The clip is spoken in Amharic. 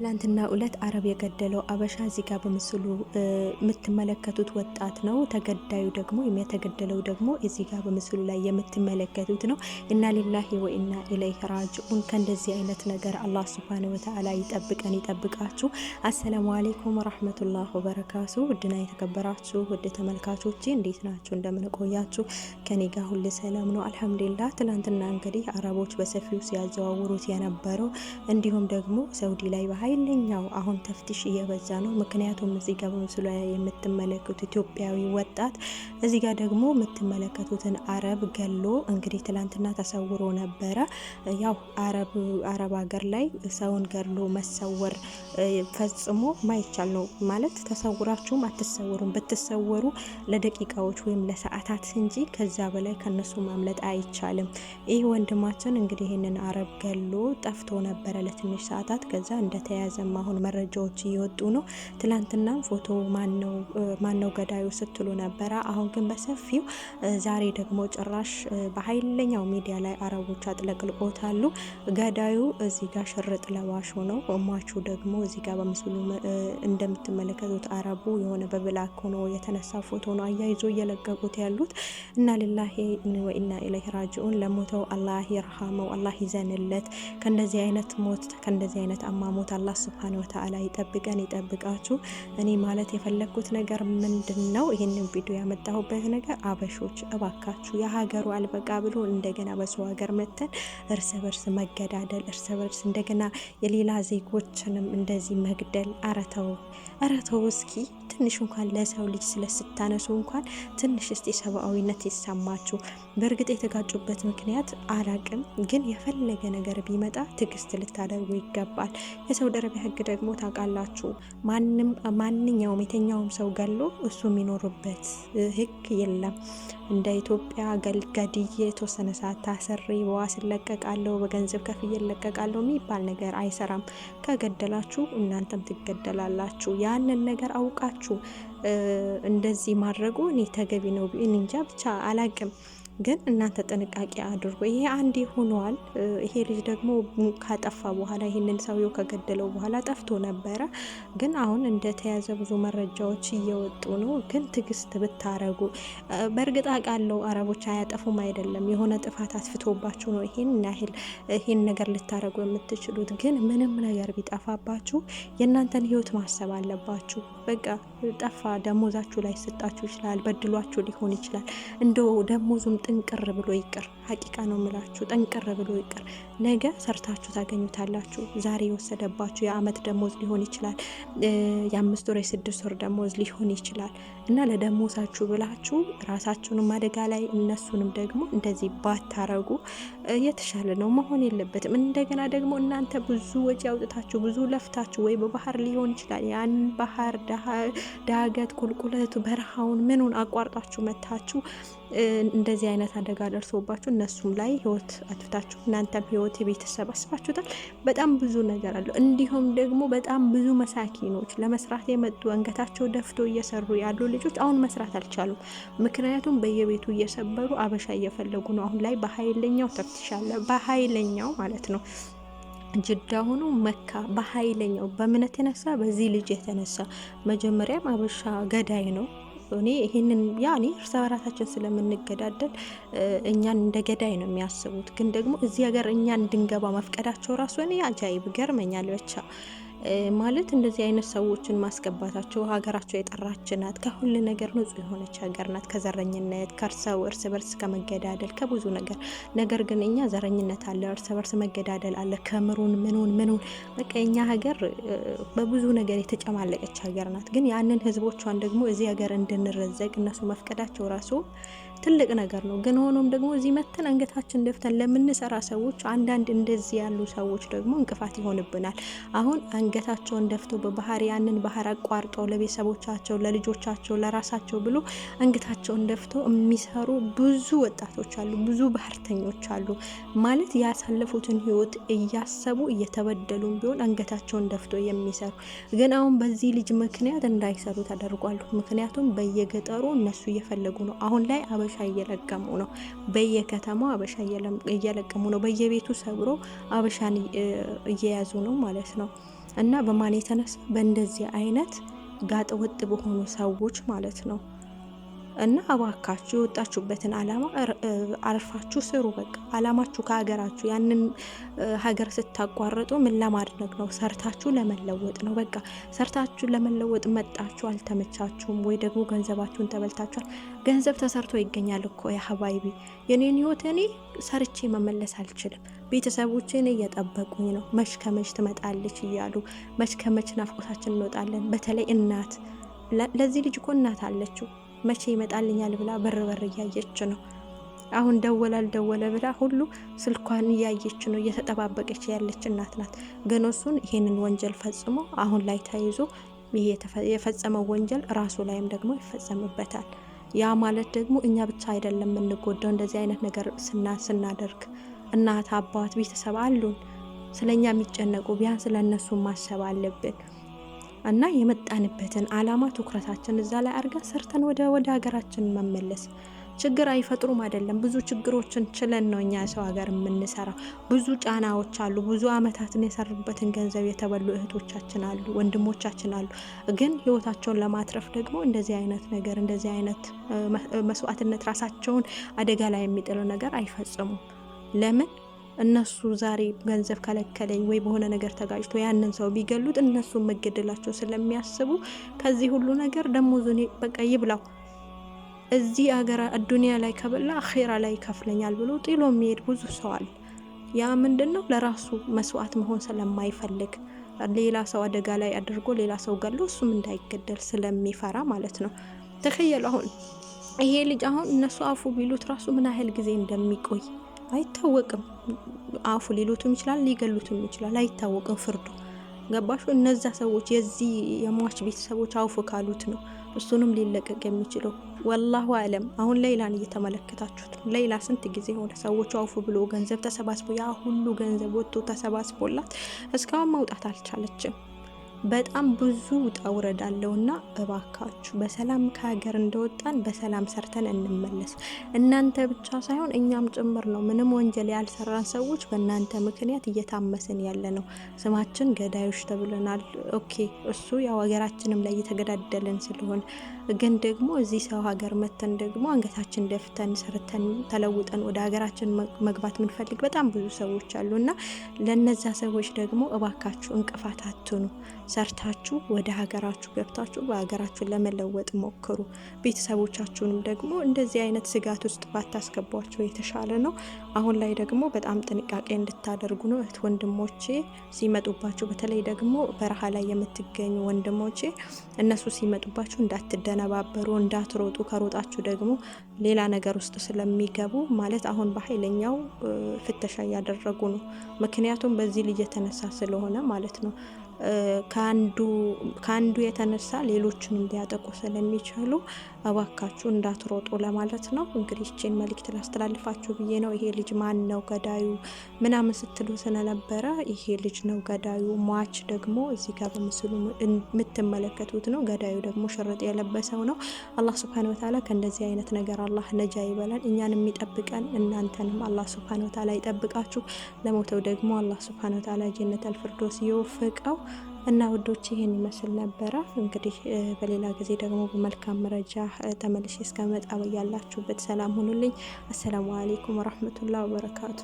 በትላንትና ዕለት አረብ የገደለው አበሻ እዚህ ጋር በምስሉ የምትመለከቱት ወጣት ነው። ተገዳዩ ደግሞ የተገደለው ደግሞ እዚህ ጋር በምስሉ ላይ የምትመለከቱት ነው። ኢና ሊላሂ ወኢና ኢለይሂ ራጂኡን። ከእንደዚህ አይነት ነገር አላህ ሱብሃነሁ ወተዓላ ይጠብቀን ይጠብቃችሁ። አሰላሙ አለይኩም ወራህመቱላሂ ወበረካቱ። ውድና የተከበራችሁ ውድ ተመልካቾቼ እንዴት ናችሁ? እንደምን ቆያችሁ? ከኔ ጋር ሁሉ ሰላም ነው አልሐምዱሊላህ። ትላንትና እንግዲህ አረቦች በሰፊው ሲያዘዋውሩት የነበረው እንዲሁም ደግሞ ሳውዲ ላይ በኃይለኛው አሁን ተፍትሽ እየበዛ ነው። ምክንያቱም እዚህ ጋር በምስሉ ላይ የምትመለከቱት ኢትዮጵያዊ ወጣት እዚህ ጋር ደግሞ የምትመለከቱትን አረብ ገሎ እንግዲህ ትላንትና ተሰውሮ ነበረ። ያው አረብ ሀገር ላይ ሰውን ገሎ መሰወር ፈጽሞ ማይቻል ነው ማለት ተሰውራችሁም አትሰወሩም። ብትሰወሩ ለደቂቃዎች ወይም ለሰዓታት እንጂ ከዛ በላይ ከነሱ ማምለጥ አይቻልም። ይህ ወንድማችን እንግዲህ ይህንን አረብ ገሎ ጠፍቶ ነበረ ለትንሽ ሰዓታት። ከዛ እንደተያዘም አሁን መረጃዎች እየወጡ ነው። ትላንትና ፎቶ ማነው ገዳዩ ስትሉ ነበረ። አሁን ግን በሰፊው ዛሬ ደግሞ ጭራሽ በኃይለኛው ሚዲያ ላይ አረቦች አጥለቅልቆታሉ። ገዳዩ እዚህ ጋር ሽርጥ ለባሽ ነው። ሟቹ ደግሞ እዚህ ጋር በምስሉ እንደምትመለከቱት አረቡ የሆነ በብላክ ሆኖ የተነሳ ፎቶ ነው አያይዞ እየለቀቁት ያሉት። እና ሊላሂ ወኢና ኢለይሂ ራጂኡን። ለሞተው አላህ ይርሐመው፣ አላህ ይዘንለት። ከእንደዚህ አይነት ሞት ከእንደዚህ አይነት አማሞት አላህ ሱብሃነሁ ወተዓላ ይጠብቀን ይጠብቃችሁ። እኔ ማለት የፈለኩት ነገር ምንድነው? ይህንን ቪዲዮ ያመጣሁበት ነገር አበሾች እባካችሁ የሀገሩ አልበቃ ብሎ እንደገና በሰው ሀገር መተን እርስ በርስ መገዳደል፣ እርስ በርስ እንደገና የሌላ ዜጎችንም እንደዚህ መግደል። አረተው እስኪ ትንሽ እንኳን ለሰው ልጅ ስለስታነሱ እንኳን ትንሽ እስቲ ሰብአዊነት ይሰማችሁ። በእርግጥ የተጋጩበት ምክንያት አላቅም፣ ግን የፈለገ ነገር ቢመጣ ትዕግስት ልታደርጉ ይገባል። የሳውዲ አረቢያ ሕግ ደግሞ ታውቃላችሁ፣ ማንኛውም የተኛውም ሰው ገሎ እሱ የሚኖርበት ሕግ የለም። እንደ ኢትዮጵያ ገድዬ የተወሰነ ሰዓት ታስሬ በዋስ እለቀቃለሁ በገንዘብ ከፍዬ እለቀቃለሁ የሚባል ነገር አይሰራም። ከገደላችሁ እናንተም ትገደላላችሁ። ያንን ነገር አውቃችሁ እንደዚህ ማድረጉ እኔ ተገቢ ነው እንጃ ብቻ አላቅም። ግን እናንተ ጥንቃቄ አድርጎ ይሄ አንዴ ሆኗል። ይሄ ልጅ ደግሞ ካጠፋ በኋላ ይሄንን ሰውየው ከገደለው በኋላ ጠፍቶ ነበረ። ግን አሁን እንደተያዘ ብዙ መረጃዎች እየወጡ ነው። ግን ትዕግስት ብታረጉ። በእርግጥ አውቃለሁ አረቦች አያጠፉም አይደለም፣ የሆነ ጥፋት አስፍቶባችሁ ነው ይሄን ነገር ልታረጉ የምትችሉት። ግን ምንም ነገር ቢጠፋባችሁ የእናንተን ህይወት ማሰብ አለባችሁ። በቃ ጠፋ፣ ደሞዛችሁ ላይ ሰጣችሁ ይችላል፣ በድሏችሁ ሊሆን ይችላል። እንደው ደሞዙም ጥንቅር ብሎ ይቅር። ሀቂቃ ነው ምላችሁ፣ ጥንቅር ብሎ ይቅር። ነገ ሰርታችሁ ታገኙታላችሁ። ዛሬ የወሰደባችሁ የአመት ደሞዝ ሊሆን ይችላል፣ የ5 ወር የ6 ወር ደሞዝ ሊሆን ይችላል። እና ለደሞዛችሁ ብላችሁ ራሳችሁንም አደጋ ላይ እነሱንም ደግሞ እንደዚህ ባታረጉ የተሻለ ነው። መሆን የለበትም። እንደገና ደግሞ እናንተ ብዙ ወጪ አውጥታችሁ ብዙ ለፍታችሁ ወይ በባህር ሊሆን ይችላል ያን ባህር ዳገት ቁልቁለቱ በረሃውን ምኑን አቋርጣችሁ መታችሁ እንደዚህ አይነት አደጋ ደርሶባችሁ እነሱም ላይ ህይወት አጥፍታችሁ እናንተም ህይወት የቤተሰብ አስባችሁታል። በጣም ብዙ ነገር አለው። እንዲሁም ደግሞ በጣም ብዙ መሳኪኖች ለመስራት የመጡ አንገታቸው ደፍቶ እየሰሩ ያሉ ልጆች አሁን መስራት አልቻሉም። ምክንያቱም በየቤቱ እየሰበሩ አበሻ እየፈለጉ ነው። አሁን ላይ በኃይለኛው ተፍትሻለ፣ በኃይለኛው ማለት ነው። ጅዳ ሆኖ መካ በኃይለኛው በምን የተነሳ በዚህ ልጅ የተነሳ መጀመሪያም አበሻ ገዳይ ነው። እኔ ይሄንን ያኔ እርስ በራሳችን ስለምንገዳደል እኛን እንደ ገዳይ ነው የሚያስቡት። ግን ደግሞ እዚህ ሀገር እኛን እንድንገባ መፍቀዳቸው ራሱ እኔ አጃይብ ገርመኛል ብቻ ማለት እንደዚህ አይነት ሰዎችን ማስገባታቸው። ሀገራቸው የጠራች ናት፣ ከሁሉ ነገር ንጹህ የሆነች ሀገር ናት፣ ከዘረኝነት ከሰው እርስ በርስ ከመገዳደል ከብዙ ነገር ግን እኛ ዘረኝነት አለ፣ እርስ በርስ መገዳደል አለ፣ ከምሩን ምኑን በቃ እኛ ሀገር በብዙ ነገር የተጨማለቀች ሀገር ናት። ግን ያንን ህዝቦቿን ደግሞ እዚህ ሀገር እንድንረዘቅ እነሱ መፍቀዳቸው ራሱ ትልቅ ነገር ነው። ግን ሆኖም ደግሞ እዚህ መተን አንገታችን ደፍተን ለምንሰራ ሰዎች አንዳንድ እንደዚህ ያሉ ሰዎች ደግሞ እንቅፋት ይሆንብናል። አሁን አንገታቸውን ደፍተው በባህር ያንን ባህር አቋርጠው ለቤተሰቦቻቸው ለልጆቻቸው ለራሳቸው ብሎ አንገታቸውን ደፍተው የሚሰሩ ብዙ ወጣቶች አሉ፣ ብዙ ባህርተኞች አሉ። ማለት ያሳለፉትን ህይወት እያሰቡ እየተበደሉም ቢሆን አንገታቸውን ደፍተው የሚሰሩ ግን አሁን በዚህ ልጅ ምክንያት እንዳይሰሩ ተደርጓል። ምክንያቱም በየገጠሩ እነሱ እየፈለጉ ነው። አሁን ላይ አበሻ እየለቀሙ ነው። በየከተማው አበሻ እየለቀሙ ነው። በየቤቱ ሰብሮ አበሻን እየያዙ ነው ማለት ነው። እና በማን የተነሳ በእንደዚህ አይነት ጋጠ ወጥ በሆኑ ሰዎች ማለት ነው። እና እባካችሁ የወጣችሁበትን አላማ አርፋችሁ ስሩ። በቃ አላማችሁ ከሀገራችሁ ያንን ሀገር ስታቋርጡ ምን ለማድረግ ነው? ሰርታችሁ ለመለወጥ ነው። በቃ ሰርታችሁ ለመለወጥ መጣችሁ፣ አልተመቻችሁም ወይ ደግሞ ገንዘባችሁን ተበልታችኋል። ገንዘብ ተሰርቶ ይገኛል እኮ ያ ሀባይቢ። የኔን ህይወት እኔ ሰርቼ መመለስ አልችልም። ቤተሰቦቼን እየጠበቁኝ ነው፣ መች ከመች ትመጣለች እያሉ መች ከመች ናፍቆታችን እንወጣለን። በተለይ እናት ለዚህ ልጅ እኮ እናት አለችው፣ መቼ ይመጣልኛል ብላ በር እያየች ነው። አሁን ደወለ አልደወለ ብላ ሁሉ ስልኳን እያየች ነው፣ እየተጠባበቀች ያለች እናት ናት። ግን እሱን ይሄንን ወንጀል ፈጽሞ አሁን ላይ ተይዞ ይሄ የፈጸመው ወንጀል ራሱ ላይም ደግሞ ይፈጸምበታል። ያ ማለት ደግሞ እኛ ብቻ አይደለም የምንጎዳው እንደዚህ አይነት ነገር ስናደርግ። እናት አባት ቤተሰብ አሉን ስለኛ የሚጨነቁ፣ ቢያንስ ለእነሱ ማሰብ አለብን። እና የመጣንበትን አላማ ትኩረታችን እዛ ላይ አድርገን ሰርተን ወደ ሀገራችን መመለስ። ችግር አይፈጥሩም አይደለም፣ ብዙ ችግሮችን ችለን ነው እኛ ሰው ሀገር የምንሰራው። ብዙ ጫናዎች አሉ። ብዙ አመታትን የሰሩበትን ገንዘብ የተበሉ እህቶቻችን አሉ፣ ወንድሞቻችን አሉ። ግን ህይወታቸውን ለማትረፍ ደግሞ እንደዚህ አይነት ነገር እንደዚህ አይነት መስዋዕትነት ራሳቸውን አደጋ ላይ የሚጥል ነገር አይፈጽሙም። ለምን? እነሱ ዛሬ ገንዘብ ከለከለኝ ወይ በሆነ ነገር ተጋጭቶ ያንን ሰው ቢገሉት እነሱ መገደላቸው ስለሚያስቡ ከዚህ ሁሉ ነገር ደሞዙን በቃ ይብላው፣ እዚህ አገር አዱንያ ላይ ከበላ አኺራ ላይ ይከፍለኛል ብሎ ጥሎ የሚሄድ ብዙ ሰው አለ። ያ ምንድነው? ለራሱ መስዋዕት መሆን ስለማይፈልግ ሌላ ሰው አደጋ ላይ አድርጎ ሌላ ሰው ገሎ እሱም እንዳይገደል ስለሚፈራ ማለት ነው። ተኸየሉ አሁን ይሄ ልጅ አሁን እነሱ አፉ ቢሉት ራሱ ምን ያህል ጊዜ እንደሚቆይ አይታወቅም። አፉ ሊሉትም ይችላል፣ ሊገሉትም ይችላል፣ አይታወቅም ፍርዱ። ገባሹ? እነዛ ሰዎች የዚህ የሟች ቤተሰቦች አውፍ ካሉት ነው እሱንም ሊለቀቅ የሚችለው። ወላሁ አለም። አሁን ሌላን እየተመለከታችሁት ነው። ሌላ ስንት ጊዜ ሆነ ሰዎቹ አውፍ ብሎ ገንዘብ ተሰባስቦ ያ ሁሉ ገንዘብ ወጥቶ ተሰባስቦላት እስካሁን መውጣት አልቻለችም። በጣም ብዙ ውጣ ውረድ አለውና እባካችሁ በሰላም ከሀገር እንደወጣን በሰላም ሰርተን እንመለስ። እናንተ ብቻ ሳይሆን እኛም ጭምር ነው። ምንም ወንጀል ያልሰራን ሰዎች በእናንተ ምክንያት እየታመስን ያለ ነው። ስማችን ገዳዮች ተብለናል። ኦኬ፣ እሱ ያው ሀገራችንም ላይ እየተገዳደለን ስለሆነ፣ ግን ደግሞ እዚህ ሰው ሀገር መተን ደግሞ አንገታችን ደፍተን ሰርተን ተለውጠን ወደ ሀገራችን መግባት ምንፈልግ በጣም ብዙ ሰዎች አሉና ለነዛ ሰዎች ደግሞ እባካችሁ እንቅፋት አትኑ። ሰርታችሁ ወደ ሀገራችሁ ገብታችሁ በሀገራችሁ ለመለወጥ ሞክሩ። ቤተሰቦቻችሁንም ደግሞ እንደዚህ አይነት ስጋት ውስጥ ባታስገቧቸው የተሻለ ነው። አሁን ላይ ደግሞ በጣም ጥንቃቄ እንድታደርጉ ነው እህት ወንድሞቼ። ሲመጡባችሁ በተለይ ደግሞ በረሃ ላይ የምትገኙ ወንድሞቼ እነሱ ሲመጡባችሁ እንዳትደነባበሩ፣ እንዳትሮጡ። ከሮጣችሁ ደግሞ ሌላ ነገር ውስጥ ስለሚገቡ ማለት አሁን በኃይለኛው ፍተሻ እያደረጉ ነው። ምክንያቱም በዚህ ልጅ የተነሳ ስለሆነ ማለት ነው። ከአንዱ የተነሳ ሌሎችን እንዲያጠቁ ስለሚችሉ እባካችሁ እንዳትሮጡ ለማለት ነው። እንግዲህ ይህችን መልእክት ላስተላልፋችሁ ብዬ ነው። ይሄ ልጅ ማን ነው ገዳዩ ምናምን ስትሉ ስለነበረ ይሄ ልጅ ነው ገዳዩ። ሟች ደግሞ እዚህ ጋር በምስሉ የምትመለከቱት ነው። ገዳዩ ደግሞ ሽርጥ የለበሰው ነው። አላህ ሱብሃነሁ ወተዓላ ከእንደዚህ አይነት ነገር አላህ ነጃ ይበላል። እኛን የሚጠብቀን እናንተንም አላህ ሱብሃነሁ ወተዓላ ይጠብቃችሁ። ለሞተው ደግሞ አላህ ሱብሃነሁ ወተዓላ ጀነተል ፊርደውስ ይወፍቀው። እና ውዶች ይሄን ይመስል ነበረ። እንግዲህ በሌላ ጊዜ ደግሞ በመልካም መረጃ ተመልሼ እስከመጣ ያላችሁበት ሰላም ሁኑልኝ። አሰላሙ አለይኩም ወራህመቱላሂ ወበረካቱ።